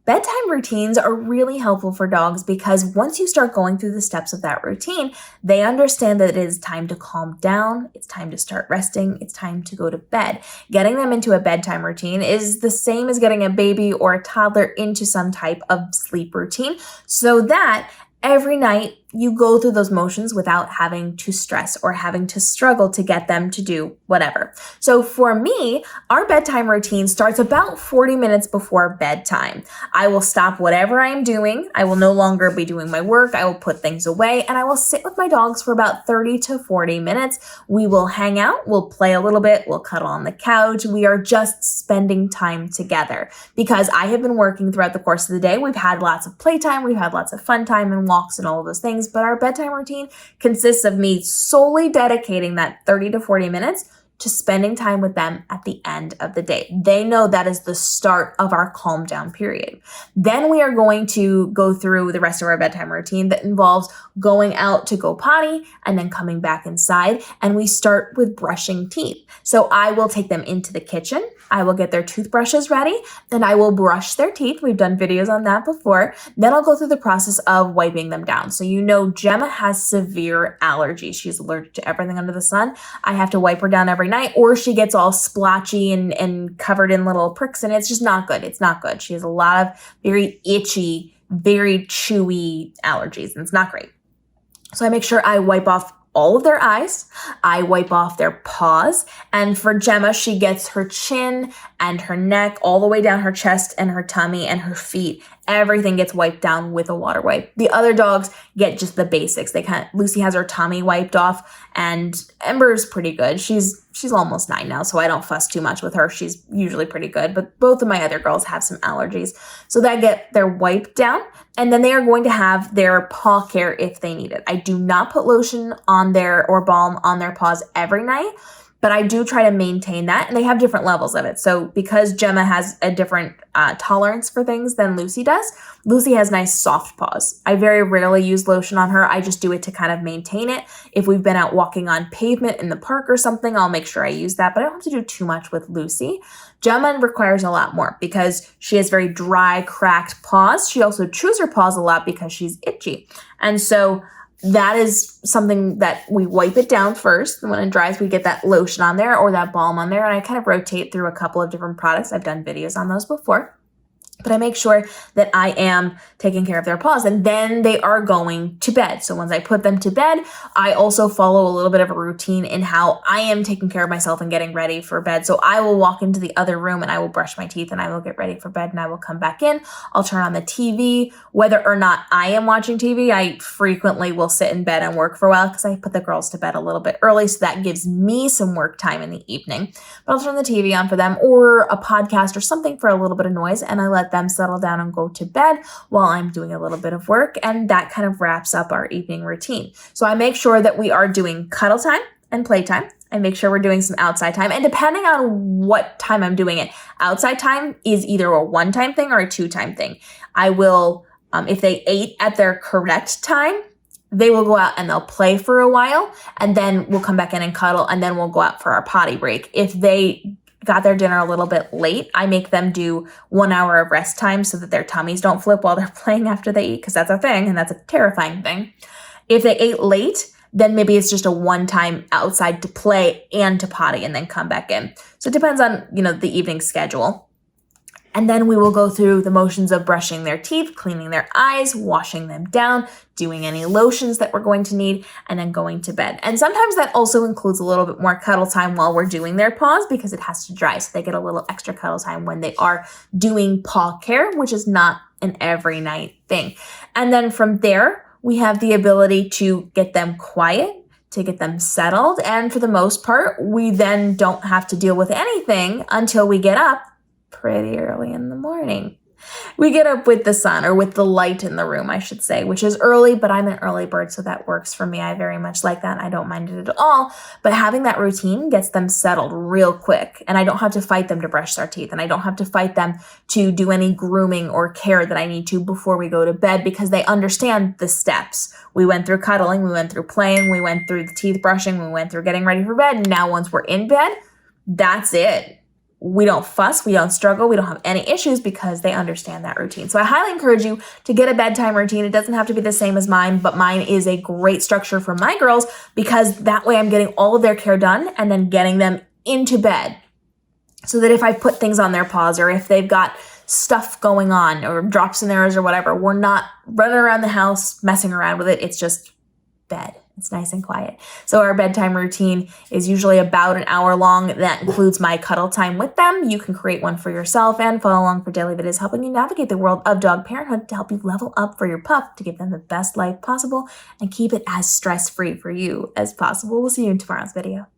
Bedtime routines are really helpful for dogs because once you start going through the steps of that routine, they understand that it is time to calm down, it's time to start resting, it's time to go to bed. Getting them into a bedtime routine is the same as getting a baby or a toddler into some type of sleep routine so that every night you go through those motions without having to stress or having to struggle to get them to do whatever. So for me, our bedtime routine starts about 40 minutes before bedtime. I will stop whatever I am doing. I will no longer be doing my work. I will put things away and I will sit with my dogs for about 30 to 40 minutes. We will hang out, we'll play a little bit, we'll cuddle on the couch. We are just spending time together because I have been working throughout the course of the day. We've had lots of playtime, we've had lots of fun time and walks and all of those things. But our bedtime routine consists of me solely dedicating that 30 to 40 minutes to spending time with them at the end of the day. They know that is the start of our calm down period. Then we are going to go through the rest of our bedtime routine that involves going out to go potty and then coming back inside. And we start with brushing teeth. So I will take them into the kitchen. I will get their toothbrushes ready and I will brush their teeth. We've done videos on that before. Then I'll go through the process of wiping them down. So Gemma has severe allergies. She's allergic to everything under the sun. I have to wipe her down every night or she gets all splotchy and covered in little pricks and it's just not good. It's not good. She has a lot of very itchy, very chewy allergies and it's not great. So I make sure I wipe off all of their eyes. I wipe off their paws. And for Gemma, she gets her chin and her neck all the way down her chest and her tummy and her feet. Everything gets wiped down with a water wipe. The other dogs get just the basics. Lucy has her tummy wiped off and Ember's pretty good. She's almost 9 now, so I don't fuss too much with her. She's usually pretty good, but both of my other girls have some allergies. So they get their wipe down and then they are going to have their paw care if they need it. I do not put lotion on or balm on their paws every night, but I do try to maintain that and they have different levels of it. So because Gemma has a different tolerance for things than Lucy does, Lucy has nice soft paws. I very rarely use lotion on her. I just do it to kind of maintain it. If we've been out walking on pavement in the park or something, I'll make sure I use that, but I don't have to do too much with Lucy. Gemma requires a lot more because she has very dry, cracked paws. She also chews her paws a lot because she's itchy. And so that is something that we wipe it down first. And when it dries, we get that lotion on there or that balm on there. And I kind of rotate through a couple of different products. I've done videos on those before. But I make sure that I am taking care of their paws and then they are going to bed. So once I put them to bed, I also follow a little bit of a routine in how I am taking care of myself and getting ready for bed. So I will walk into the other room and I will brush my teeth and I will get ready for bed and I will come back in. I'll turn on the TV. Whether or not I am watching TV, I frequently will sit in bed and work for a while because I put the girls to bed a little bit early. So that gives me some work time in the evening. But I'll turn the TV on for them or a podcast or something for a little bit of noise and I let them settle down and go to bed while I'm doing a little bit of work. And that kind of wraps up our evening routine. So I make sure that we are doing cuddle time and playtime. I make sure we're doing some outside time. And depending on what time I'm doing it, outside time is either a one-time thing or a two-time thing. I will, if they ate at their correct time, they will go out and they'll play for a while and then we'll come back in and cuddle and then we'll go out for our potty break. If they got their dinner a little bit late, I make them do 1 hour of rest time so that their tummies don't flip while they're playing after they eat, because that's a thing and that's a terrifying thing. If they ate late, then maybe it's just a one-time outside to play and to potty and then come back in. So it depends on, the evening schedule. And then we will go through the motions of brushing their teeth, cleaning their eyes, washing them down, doing any lotions that we're going to need, and then going to bed. And sometimes that also includes a little bit more cuddle time while we're doing their paws because it has to dry. So they get a little extra cuddle time when they are doing paw care, which is not an every night thing. And then from there, we have the ability to get them quiet, to get them settled. And for the most part, we then don't have to deal with anything until we get up pretty early in the morning. We get up with the sun or with the light in the room, I should say, which is early, but I'm an early bird, so that works for me. I very much like that. I don't mind it at all. But having that routine gets them settled real quick, and I don't have to fight them to brush their teeth, and I don't have to fight them to do any grooming or care that I need to before we go to bed because they understand the steps. We went through cuddling, we went through playing, we went through the teeth brushing, we went through getting ready for bed, and now once we're in bed, that's it. we don't fuss, we don't struggle, we don't have any issues because they understand that routine. So I highly encourage you to get a bedtime routine. It doesn't have to be the same as mine, but mine is a great structure for my girls because that way I'm getting all of their care done and then getting them into bed. So that if I put things on their paws or if they've got stuff going on or drops in theirs or whatever, we're not running around the house messing around with it. It's just bed. It's nice and quiet. So our bedtime routine is usually about an hour long. That includes my cuddle time with them. You can create one for yourself and follow along for daily videos helping you navigate the world of dog parenthood to help you level up for your pup, to give them the best life possible and keep it as stress-free for you as possible. We'll see you in tomorrow's video.